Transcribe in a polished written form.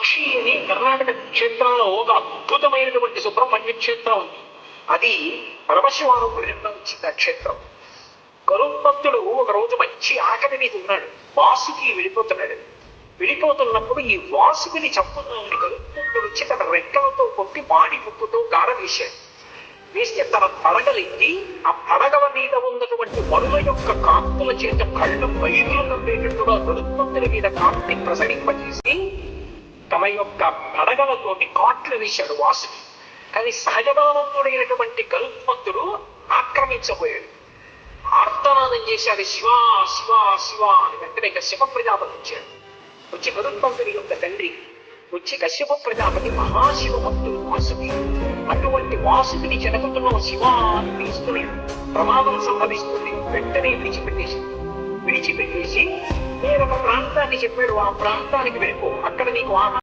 కామాక్షి అని కర్ణాటక క్షేత్రంలో ఒక అద్భుతమైనటువంటి సుబ్రహ్మణ్య క్షేత్రం ఉంది. అది పరమశివానుగ్రహంలో వచ్చింది ఆ క్షేత్రం. గరుత్మంతుడు ఒక రోజు మంచి ఆకలి మీద ఉన్నాడు. వాసుకి వెళ్ళిపోతున్నప్పుడు ఈ వాసుకిని చంపుతున్నాడు. గరుత్మంతుడు వచ్చి తన రెక్కలతో కొట్టి మాడి ముక్కుతో గార వేశాడు. వేస్తే తన పడగలెత్తి ఆ పడగల మీద ఉన్నటువంటి మరుల యొక్క కాంతుల చేత కళ్ళు బయలు కప్పేటట్టుగా గరుత్మంతుడి మీద కాంతి ప్రసరింపజేసి తమ యొక్క పడగలతోటి కాట్లు వేశాడు వాసుకి. కానీ సహజభావంతుడైనటువంటి గరుత్మంతుడు ఆక్రమించబోయాడు. ఆర్తనాదం చేశాడు, శివ శివ శివ అని. వెంటనే కశ్యప ప్రజాపతి వచ్చాడు. వచ్చి గరుత్మంతుడి యొక్క తండ్రి వచ్చి కశ్యప ప్రజాపతి మహాశివ భక్తుడు వాసుకి. అటువంటి వాసుకిని చెనకుతున్న శివ అని పిలుస్తున్నాడు. ప్రమాదం సంభవిస్తుంది. వెంటనే విడిచిపెట్టేసి వేరొక ప్రాంతాన్ని చెప్పాడు. ఆ ప్రాంతానికి వెళ్ళిపో, అక్కడ నీకు ఆహారం